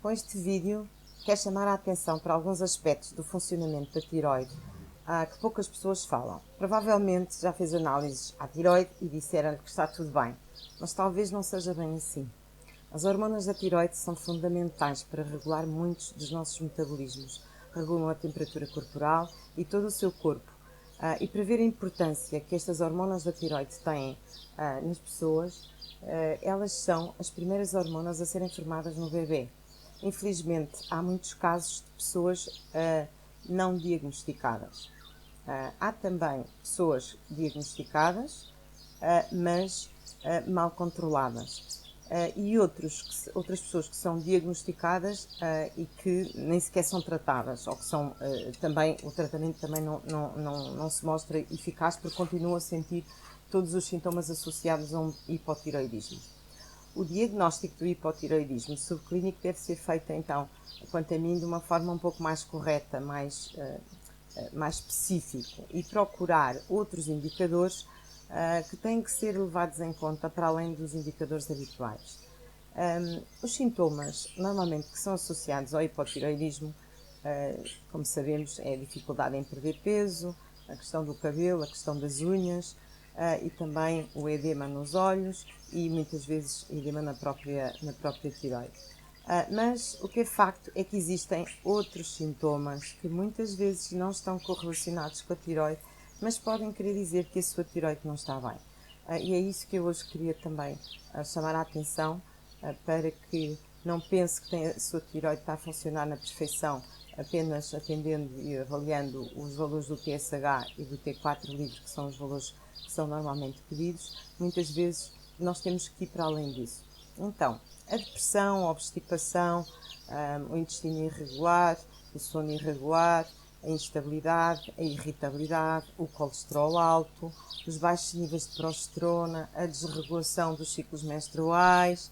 Com este vídeo, quero chamar a atenção para alguns aspectos do funcionamento da tiroide que poucas pessoas falam. Provavelmente já fez análises à tiroide e disseram que está tudo bem, mas talvez não seja bem assim. As hormonas da tiroide são fundamentais para regular muitos dos nossos metabolismos, regulam a temperatura corporal e todo o seu corpo. E para ver a importância que estas hormonas da tiroide têm nas pessoas, elas são as primeiras hormonas a serem formadas no bebê. Infelizmente, há muitos casos de pessoas não diagnosticadas. Há também pessoas diagnosticadas, mas mal controladas. E outras pessoas que são diagnosticadas e que nem sequer são tratadas, ou que são também, o tratamento também não se mostra eficaz porque continuam a sentir todos os sintomas associados a um hipotireoidismo. O diagnóstico do hipotireoidismo subclínico deve ser feito, então, quanto a mim, de uma forma um pouco mais correta, mais específico, e procurar outros indicadores que têm que ser levados em conta para além dos indicadores habituais. Os sintomas, normalmente, que são associados ao hipotireoidismo, como sabemos, é a dificuldade em perder peso, a questão do cabelo, a questão das unhas, e também o edema nos olhos e muitas vezes edema na própria tiroide. Mas o que é facto é que existem outros sintomas que muitas vezes não estão correlacionados com a tiroide, mas podem querer dizer que a sua tiroide não está bem. E é isso que eu hoje queria também chamar a atenção, para que não pense que a sua tiroide está a funcionar na perfeição apenas atendendo e avaliando os valores do TSH e do T4 livre, que são os valores que são normalmente pedidos. Muitas vezes nós temos que ir para além disso. Então, a depressão, a obstipação, o intestino irregular, o sono irregular, a instabilidade, a irritabilidade, o colesterol alto, os baixos níveis de progesterona, a desregulação dos ciclos menstruais.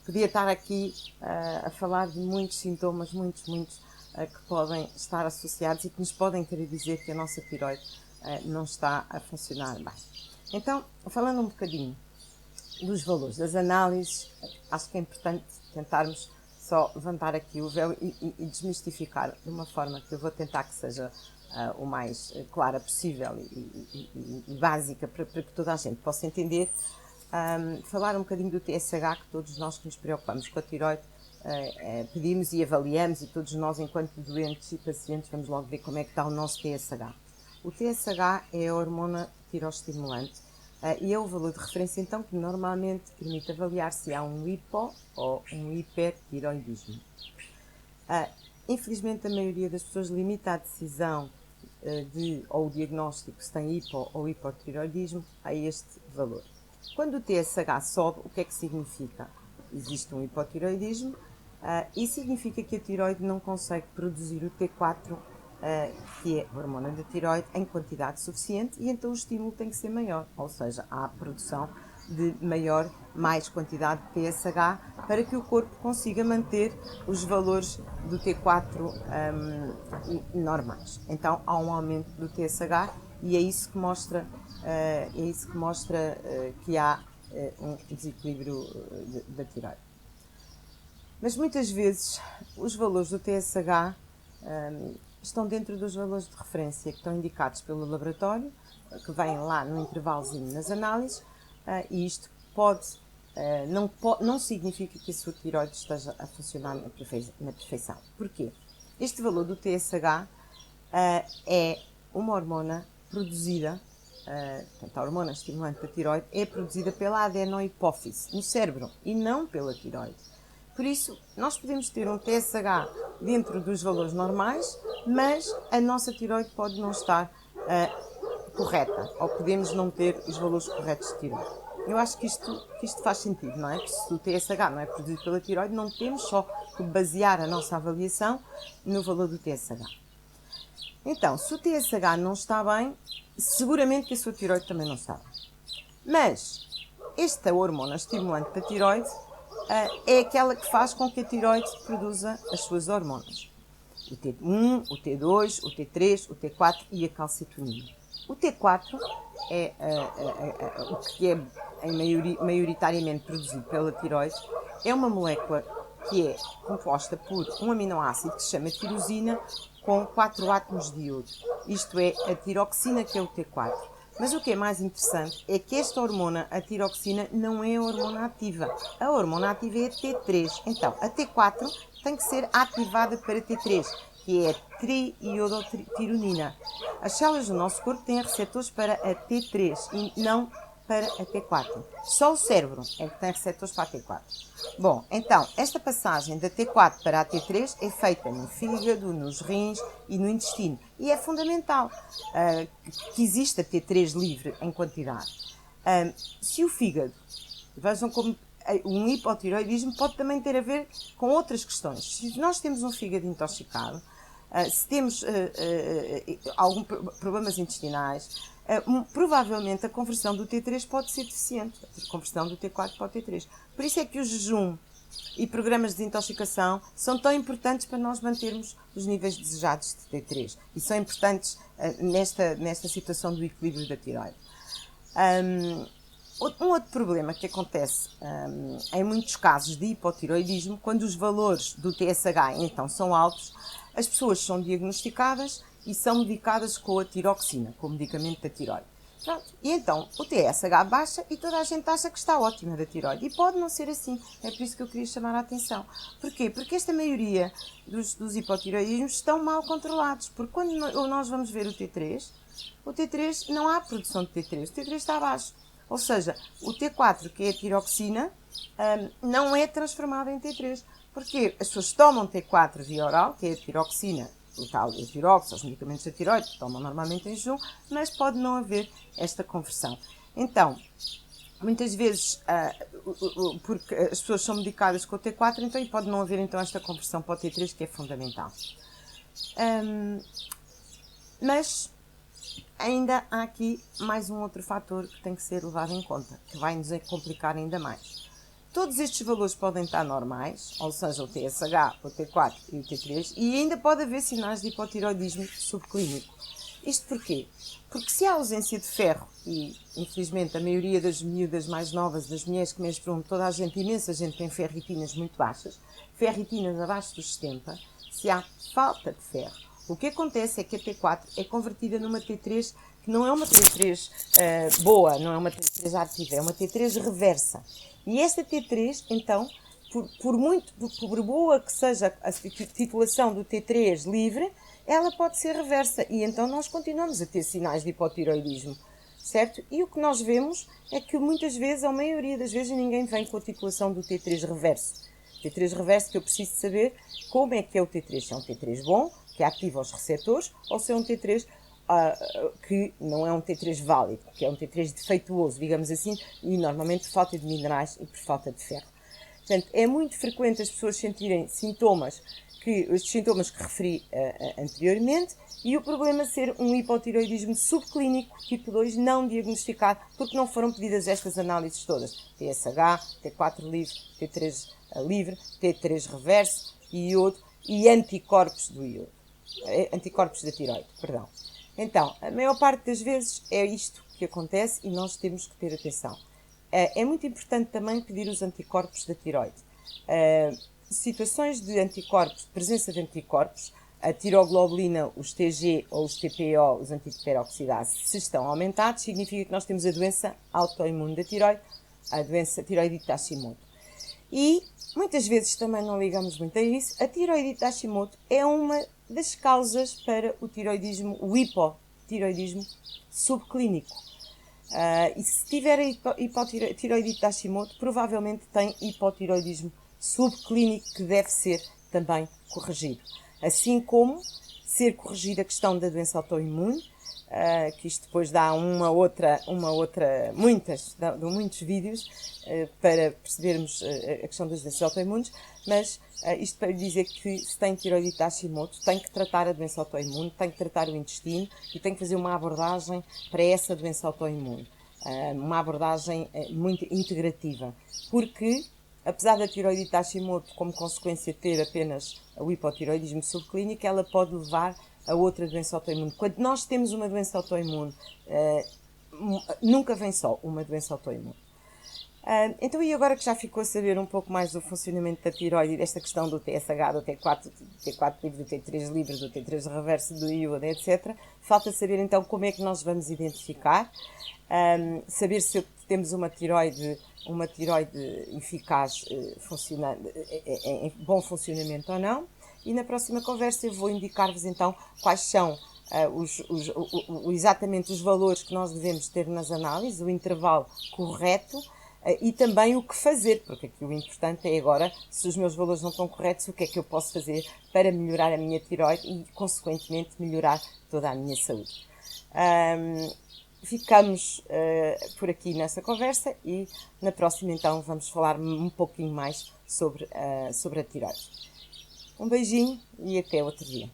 Podia estar aqui a falar de muitos sintomas, muitos, que podem estar associados e que nos podem querer dizer que a nossa tiroide não está a funcionar bem. Então, falando um bocadinho dos valores das análises, acho que é importante tentarmos só levantar aqui o véu e desmistificar de uma forma que eu vou tentar que seja o mais clara possível e básica para que toda a gente possa entender. Falar um bocadinho do TSH, que todos nós que nos preocupamos com a tiroide pedimos e avaliamos, e todos nós, enquanto doentes e pacientes, vamos logo ver como é que está o nosso TSH. O TSH é a hormona tiroestimulante e é o valor de referência, então, que normalmente permite avaliar se há um hipo ou um hipertiroidismo. Infelizmente, a maioria das pessoas limita a decisão ou o diagnóstico se tem hipo ou hipotiroidismo a este valor. Quando o TSH sobe, o que é que significa? Existe um hipotiroidismo e significa que a tiroide não consegue produzir o T4, que é a hormona da tiroide, em quantidade suficiente, e então o estímulo tem que ser maior, ou seja, há a produção de mais quantidade de TSH para que o corpo consiga manter os valores do T4 normais. Então há um aumento do TSH e é isso que mostra que há um desequilíbrio da tiroide. Mas muitas vezes os valores do TSH estão dentro dos valores de referência que estão indicados pelo laboratório, que vêm lá no intervalozinho nas análises, e isto não significa que a sua tiroide esteja a funcionar na perfeição. Porquê? Este valor do TSH é uma hormona produzida, portanto, a hormona estimulante da tiroide é produzida pela adenohipófise no cérebro e não pela tiroide. Por isso, nós podemos ter um TSH dentro dos valores normais, mas a nossa tiroide pode não estar correta, ou podemos não ter os valores corretos de tiroide. Eu acho que isto faz sentido, não é? Porque se o TSH não é produzido pela tiroide, não temos só que basear a nossa avaliação no valor do TSH. Então, se o TSH não está bem, seguramente que a sua tiroide também não está bem. Mas esta hormona estimulante da tiroide é aquela que faz com que a tiroide produza as suas hormonas. O T1, o T2, o T3, o T4 e a calcitonina. O T4 é o que é maioritariamente produzido pela tiroide, é uma molécula que é composta por um aminoácido que se chama tirosina com 4 átomos de iodo. Isto é a tiroxina, que é o T4. Mas o que é mais interessante é que esta hormona, a tiroxina, não é a hormona ativa. A hormona ativa é a T3. Então, a T4 tem que ser ativada para T3, que é a triiodotironina. As células do nosso corpo têm receptores para a T3 e não para a T4. Só o cérebro é que tem receptores para a T4. Bom, então, esta passagem da T4 para a T3 é feita no fígado, nos rins e no intestino. E é fundamental que exista T3 livre em quantidade. Se o fígado, vejam como um hipotiroidismo pode também ter a ver com outras questões. Se nós temos um fígado intoxicado, se temos alguns problemas intestinais, provavelmente a conversão do T3 pode ser deficiente, a conversão do T4 para o T3. Por isso é que o jejum e programas de desintoxicação são tão importantes para nós mantermos os níveis desejados de T3 e são importantes nesta situação do equilíbrio da tiroide. Um outro problema que acontece em muitos casos de hipotiroidismo, quando os valores do TSH então são altos, as pessoas são diagnosticadas e são medicadas com a tiroxina, com o medicamento da tiroide. Pronto. E então o TSH baixa e toda a gente acha que está ótima da tiroide. E pode não ser assim. É por isso que eu queria chamar a atenção. Porquê? Porque esta maioria dos hipotiroidismos estão mal controlados. Porque quando nós vamos ver o T3 não há produção de T3. O T3 está abaixo. Ou seja, o T4, que é a tiroxina, não é transformado em T3. Porquê? As pessoas tomam T4 via oral, que é a tiroxina, o tal Eutirox, os medicamentos da tiroide, que tomam normalmente em jejum, mas pode não haver esta conversão. Então, muitas vezes, porque as pessoas são medicadas com o T4, então pode não haver então esta conversão para o T3, que é fundamental. Mas ainda há aqui mais um outro fator que tem que ser levado em conta, que vai nos complicar ainda mais. Todos estes valores podem estar normais, ou seja, o TSH, o T4 e o T3, e ainda pode haver sinais de hipotiroidismo subclínico. Isto porquê? Porque se há ausência de ferro, e infelizmente a maioria das miúdas mais novas, das mulheres que menstruam, toda a gente, imensa gente tem ferritinas muito baixas, ferritinas abaixo dos 70, se há falta de ferro, o que acontece é que a T4 é convertida numa T3 que não é uma T3 boa, não é uma T3 ativa, é uma T3 reversa. E esta T3, então, por boa que seja a titulação do T3 livre, ela pode ser reversa. E então nós continuamos a ter sinais de hipotiroidismo, certo? E o que nós vemos é que muitas vezes, a maioria das vezes, ninguém vem com a titulação do T3 reverso. T3 reverso, que eu preciso saber como é que é o T3. Se é um T3 bom, que ativa os receptores, ou se é um T3 que não é um T3 válido, que é um T3 defeituoso, digamos assim, e normalmente por falta de minerais e por falta de ferro. Portanto, é muito frequente as pessoas sentirem sintomas, estes sintomas que referi anteriormente, e o problema ser um hipotiroidismo subclínico tipo 2 não diagnosticado, porque não foram pedidas estas análises todas. TSH, T4 livre, T3 livre, T3 reverso, iodo e anticorpos do iodo. Anticorpos da tiroide, perdão. Então, a maior parte das vezes é isto que acontece e nós temos que ter atenção. É muito importante também pedir os anticorpos da tiroide. Situações de anticorpos, de presença de anticorpos, a tiroglobulina, os TG ou os TPO, os antiperoxidase, se estão aumentados, significa que nós temos a doença autoimune da tiroide, a doença tiroidite de Hashimoto. E muitas vezes também não ligamos muito a isso, a tiroidite de Hashimoto é uma das causas para o tiroidismo, o hipotiroidismo subclínico. E se tiver hipotiroidite de Hashimoto, provavelmente tem hipotiroidismo subclínico que deve ser também corrigido. Assim como ser corrigida a questão da doença autoimune, que isto depois dá muitos vídeos para percebermos a questão das doenças autoimunes, mas isto para dizer que se tem tiroidite de Hashimoto, tem que tratar a doença autoimune, tem que tratar o intestino e tem que fazer uma abordagem para essa doença autoimune. Uma abordagem muito integrativa, porque apesar da tiroidite de Hashimoto como consequência ter apenas o hipotiroidismo subclínico, ela pode levar a outra doença autoimune. Quando nós temos uma doença autoimune, nunca vem só uma doença autoimune. Então, e agora que já ficou a saber um pouco mais do funcionamento da tiroide e desta questão do TSH, do T4, do T4 livre, do T3 livre, do T3 reverso, do IUD, etc., falta saber então como é que nós vamos identificar, saber se temos uma tiroide eficaz, funcionando, em bom funcionamento ou não. E na próxima conversa eu vou indicar-vos então quais são exatamente os valores que nós devemos ter nas análises, o intervalo correto, e também o que fazer, porque aqui o importante é agora, se os meus valores não estão corretos, o que é que eu posso fazer para melhorar a minha tiroide e, consequentemente, melhorar toda a minha saúde. Ficamos por aqui nessa conversa e na próxima então vamos falar um pouquinho mais sobre a tiroide. Um beijinho e até outro dia.